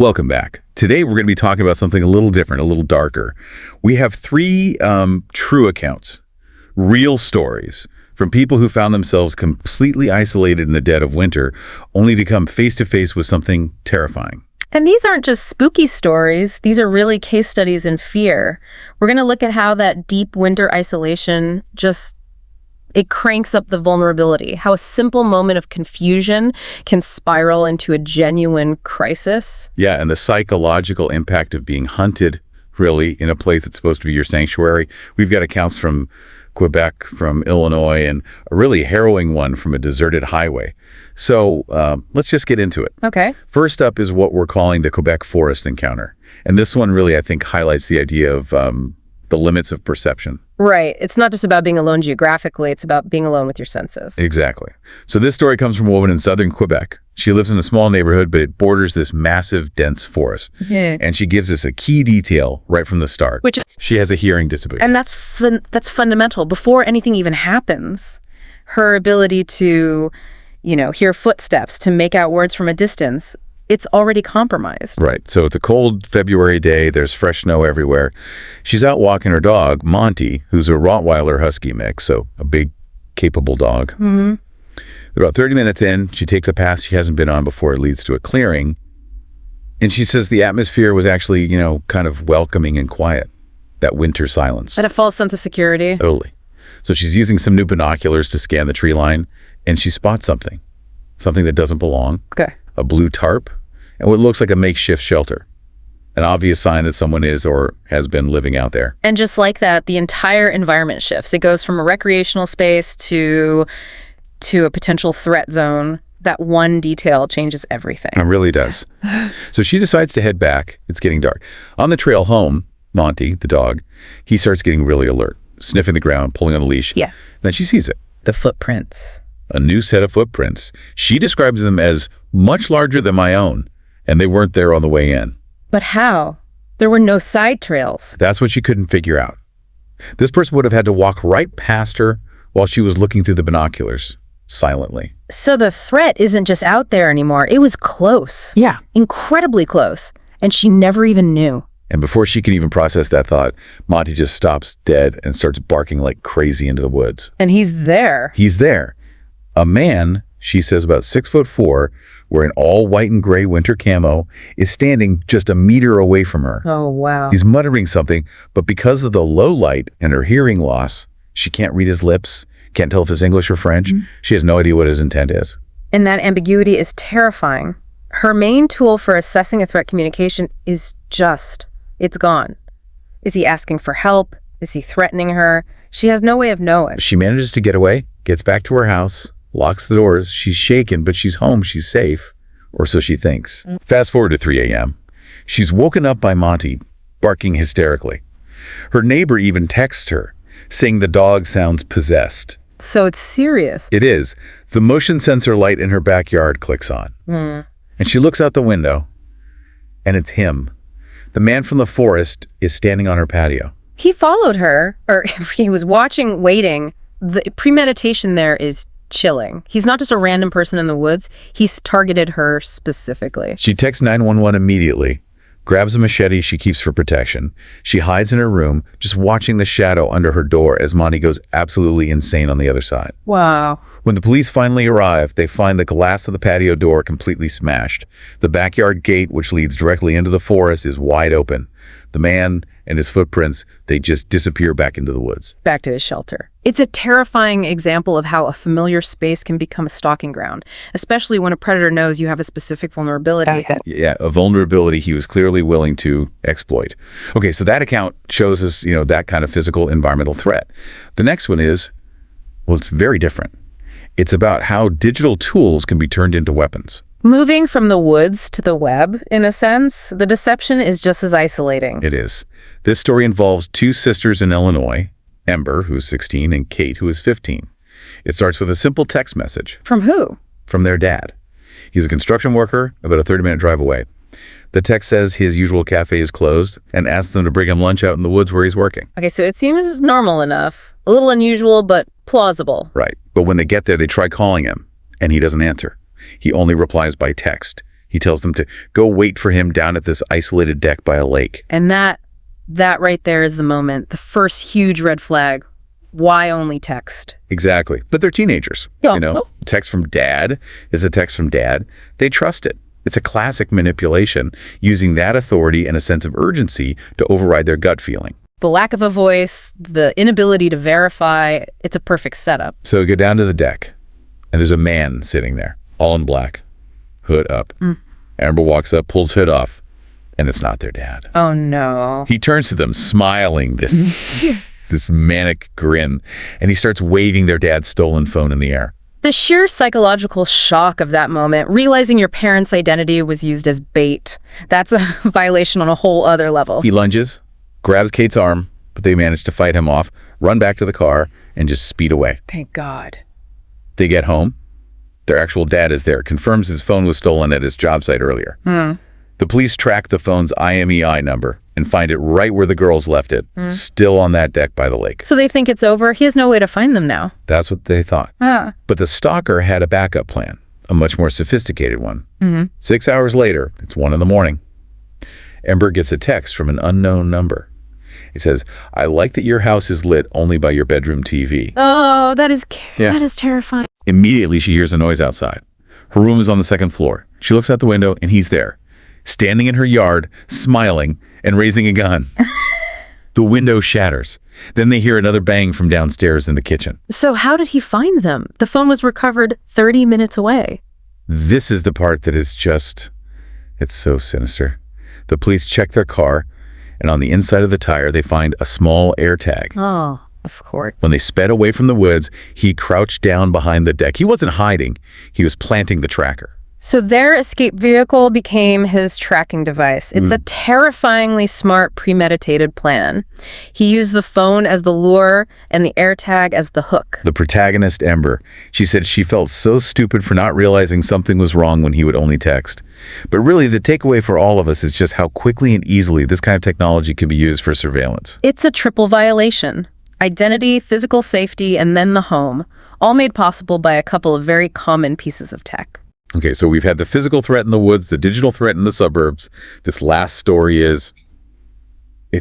Welcome back. Today we're going to be talking about something a little different, a little darker. We have three true accounts, real stories from people who found themselves completely isolated in the dead of winter, only to come face to face with something terrifying. And these aren't just spooky stories. These are really case studies in fear. We're going to look at how that deep winter isolation it cranks up the vulnerability, how a simple moment of confusion can spiral into a genuine crisis. Yeah, and the psychological impact of being hunted, really, in a place that's supposed to be your sanctuary. We've got accounts from Quebec, from Illinois, and a really harrowing one from a deserted highway. So let's just get into it. Okay. First up is what we're calling the Quebec forest encounter. And this one really, I think, highlights the idea of the limits of perception. Right. It's not just about being alone geographically. It's about being alone with your senses. Exactly. So this story comes from a woman in southern Quebec. She lives in a small neighborhood, but it borders this massive, dense forest. Yeah. And she gives us a key detail right from the start. Which is... She has a hearing disability. And that's fundamental. Before anything even happens, her ability to, hear footsteps, to make out words from a distance, it's already compromised. Right. So it's a cold February day. There's fresh snow everywhere. She's out walking her dog, Monty, who's a Rottweiler Husky mix, so a big, capable dog. Mm-hmm. About 30 minutes in, she takes a path she hasn't been on before it leads to a clearing. And she says the atmosphere was actually, kind of welcoming and quiet. That winter silence. And a false sense of security. Totally. So she's using some new binoculars to scan the tree line, and she spots something that doesn't belong. Okay. A blue tarp, and what looks like a makeshift shelter. An obvious sign that someone is or has been living out there. And just like that, the entire environment shifts. It goes from a recreational space to a potential threat zone. That one detail changes everything. It really does. So she decides to head back. It's getting dark. On the trail home, Monty, the dog, he starts getting really alert, sniffing the ground, pulling on the leash. Yeah. Then she sees it. The footprints. A new set of footprints. She describes them as much larger than my own, and they weren't there on the way in. But how? There were no side trails. That's what she couldn't figure out. This person would have had to walk right past her while she was looking through the binoculars, silently. So the threat isn't just out there anymore. It was close. Yeah. Incredibly close. And she never even knew. And before she can even process that thought, Monty just stops dead and starts barking like crazy into the woods. And he's there. He's there. A man, she says about 6'4", wearing all white and gray winter camo, is standing just a meter away from her. Oh, wow. He's muttering something, but because of the low light and her hearing loss, she can't read his lips, can't tell if it's English or French. Mm-hmm. She has no idea what his intent is. And that ambiguity is terrifying. Her main tool for assessing a threat communication is it's gone. Is he asking for help? Is he threatening her? She has no way of knowing. She manages to get away, gets back to her house, locks the doors. She's shaken, but she's home. She's safe, or so she thinks. Fast forward to 3 a.m. She's woken up by Monty, barking hysterically. Her neighbor even texts her, saying the dog sounds possessed. So it's serious. It is. The motion sensor light in her backyard clicks on. And she looks out the window, and it's him. The man from the forest is standing on her patio. He followed her, or he was watching, waiting. The premeditation there is chilling. He's not just a random person in the woods. He's targeted her specifically. She texts 911 immediately, grabs a machete she keeps for protection. She hides in her room, just watching the shadow under her door as Monty goes absolutely insane on the other side. Wow. When the police finally arrive, they find the glass of the patio door completely smashed. The backyard gate, which leads directly into the forest, is wide open. The man and his footprints, they just disappear back into the woods. Back to his shelter. It's a terrifying example of how a familiar space can become a stalking ground, especially when a predator knows you have a specific vulnerability. Yeah, a vulnerability he was clearly willing to exploit. Okay, so that account shows us, that kind of physical environmental threat. The next one is, it's very different. It's about how digital tools can be turned into weapons. Moving from the woods to the web, in a sense, the deception is just as isolating. It is. This story involves two sisters in Illinois, Ember, who's 16, and Kate, who is 15. It starts with a simple text message. From who? From their dad. He's a construction worker about a 30-minute drive away. The text says his usual cafe is closed and asks them to bring him lunch out in the woods where he's working. Okay, so it seems normal enough. A little unusual, but plausible. Right. But when they get there, they try calling him, and he doesn't answer. He only replies by text. He tells them to go wait for him down at this isolated deck by a lake. And that right there is the moment, the first huge red flag. Why only text? Exactly. But they're teenagers. Yeah. Text from dad is a text from dad. They trust it. It's a classic manipulation, using that authority and a sense of urgency to override their gut feeling. The lack of a voice, the inability to verify, it's a perfect setup. So we go down to the deck, and there's a man sitting there, all in black, hood up. Amber walks up, pulls hood off, and it's not their dad. Oh, no. He turns to them, smiling, this manic grin, and he starts waving their dad's stolen phone in the air. The sheer psychological shock of that moment, realizing your parents' identity was used as bait, that's a violation on a whole other level. He lunges, grabs Kate's arm, but they manage to fight him off, run back to the car, and just speed away. Thank God. They get home. Their actual dad is there, confirms his phone was stolen at his job site earlier. The police track the phone's IMEI number and find it right where the girls left it, still on that deck by the lake. So they think it's over. He has no way to find them now. That's what they thought. But the stalker had a backup plan, a much more sophisticated one. 6 hours later, it's 1 a.m. Amber gets a text from an unknown number. It says, "I like that your house is lit only by your bedroom TV." Oh, that is terrifying. Immediately, she hears a noise outside. Her room is on the 2nd floor. She looks out the window, and he's there, standing in her yard, smiling and raising a gun. The window shatters. Then they hear another bang from downstairs in the kitchen. So how did he find them? The phone was recovered 30 minutes away. This is the part that is it's so sinister. The police check their car, and on the inside of the tire, they find a small AirTag. Oh, of course. When they sped away from the woods, he crouched down behind the deck. He wasn't hiding. He was planting the tracker. So their escape vehicle became his tracking device. It's a terrifyingly smart, premeditated plan. He used the phone as the lure and the AirTag as the hook. The protagonist, Amber, she said she felt so stupid for not realizing something was wrong when he would only text. But really, the takeaway for all of us is just how quickly and easily this kind of technology can be used for surveillance. It's a triple violation. Identity, physical safety, and then the home, all made possible by a couple of very common pieces of tech. Okay, so we've had the physical threat in the woods, the digital threat in the suburbs. This last story it's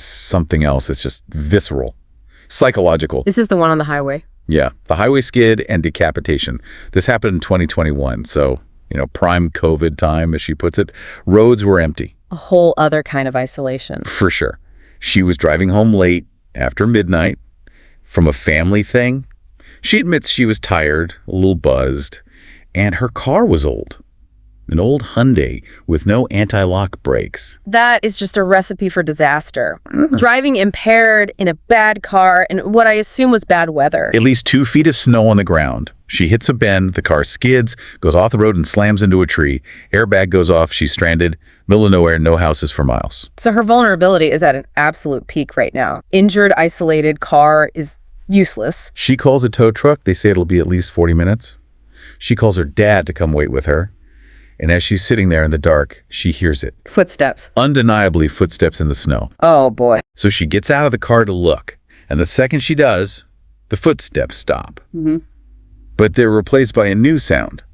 something else. It's just visceral, psychological. This is the one on the highway. Yeah, the highway skid and decapitation. This happened in 2021, so, prime COVID time, as she puts it. Roads were empty. A whole other kind of isolation. For sure. She was driving home late after midnight from a family thing. She admits she was tired, a little buzzed. And her car was old. An old Hyundai with no anti-lock brakes. That is just a recipe for disaster. Driving impaired in a bad car in what I assume was bad weather. At least 2 feet of snow on the ground. She hits a bend, the car skids, goes off the road and slams into a tree. Airbag goes off, she's stranded. Middle of nowhere, no houses for miles. So her vulnerability is at an absolute peak right now. Injured, isolated, car is useless. She calls a tow truck. They say it'll be at least 40 minutes. She calls her dad to come wait with her. And as she's sitting there in the dark, she hears it. Footsteps. Undeniably footsteps in the snow. Oh, boy. So she gets out of the car to look. And the second she does, the footsteps stop. But they're replaced by a new sound.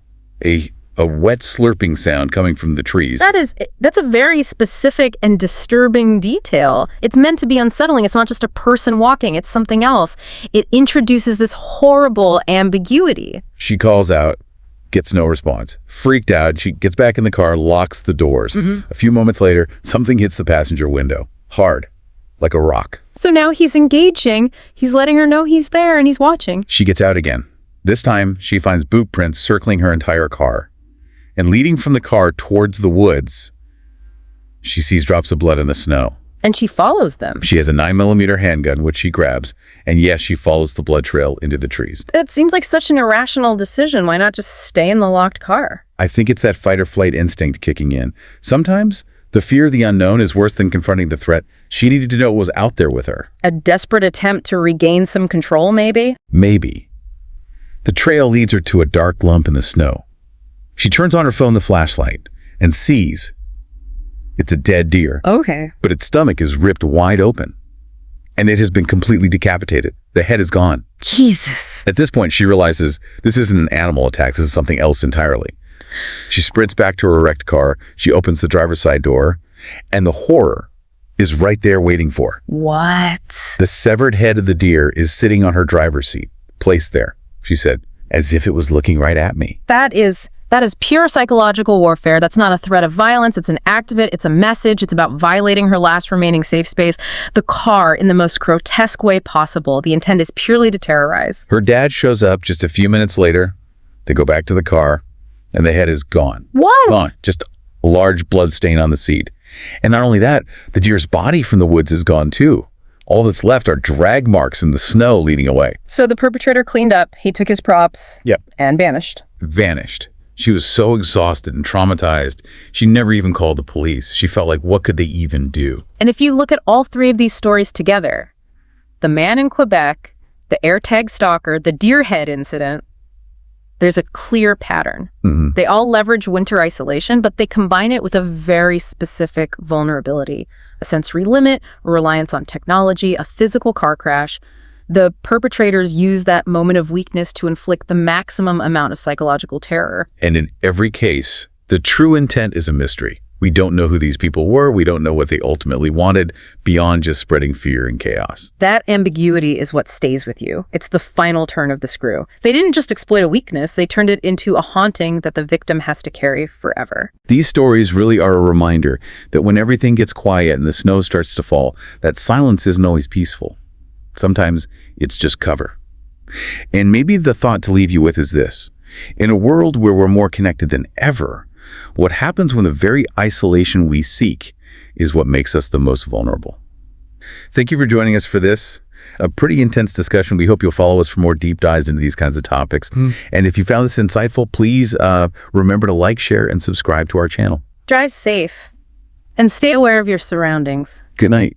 A wet slurping sound coming from the trees. That's a very specific and disturbing detail. It's meant to be unsettling. It's not just a person walking. It's something else. It introduces this horrible ambiguity. She calls out, gets no response. Freaked out, she gets back in the car, locks the doors. A few moments later, something hits the passenger window. Hard, like a rock. So now he's engaging. He's letting her know he's there and he's watching. She gets out again. This time, she finds boot prints circling her entire car. And leading from the car towards the woods, she sees drops of blood in the snow. And she follows them. She has a 9mm handgun, which she grabs. And yes, she follows the blood trail into the trees. It seems like such an irrational decision. Why not just stay in the locked car? I think it's that fight or flight instinct kicking in. Sometimes the fear of the unknown is worse than confronting the threat. She needed to know what was out there with her. A desperate attempt to regain some control, maybe? Maybe. The trail leads her to a dark lump in the snow. She turns on her phone the flashlight and sees it's a dead deer. Okay. But its stomach is ripped wide open. And it has been completely decapitated. The head is gone. Jesus. At this point, she realizes this isn't an animal attack. This is something else entirely. She sprints back to her wrecked car. She opens the driver's side door, and the horror is right there waiting for her. What? The severed head of the deer is sitting on her driver's seat, placed there, she said, as if it was looking right at me. That is pure psychological warfare. That's not a threat of violence. It's an act of it. It's a message. It's about violating her last remaining safe space. The car in the most grotesque way possible. The intent is purely to terrorize. Her dad shows up just a few minutes later. They go back to the car, and the head is gone. What? Gone. Just a large blood stain on the seat. And not only that, the deer's body from the woods is gone too. All that's left are drag marks in the snow leading away. So the perpetrator cleaned up. He took his props. Yep. And vanished. Vanished. She was so exhausted and traumatized, she never even called the police. She felt like, what could they even do? And if you look at all three of these stories together, the man in Quebec, the AirTag stalker, the deer head incident, there's a clear pattern. Mm-hmm. They all leverage winter isolation, but they combine it with a very specific vulnerability, a sensory limit, a reliance on technology, a physical car crash. The perpetrators use that moment of weakness to inflict the maximum amount of psychological terror. And in every case, the true intent is a mystery. We don't know who these people were. We don't know what they ultimately wanted beyond just spreading fear and chaos. That ambiguity is what stays with you. It's the final turn of the screw. They didn't just exploit a weakness, they turned it into a haunting that the victim has to carry forever. These stories really are a reminder that when everything gets quiet and the snow starts to fall, that silence isn't always peaceful. Sometimes it's just cover. And maybe the thought to leave you with is this. In a world where we're more connected than ever, what happens when the very isolation we seek is what makes us the most vulnerable? Thank you for joining us for this. A pretty intense discussion. We hope you'll follow us for more deep dives into these kinds of topics. And if you found this insightful, please remember to like, share, and subscribe to our channel. Drive safe and stay aware of your surroundings. Good night.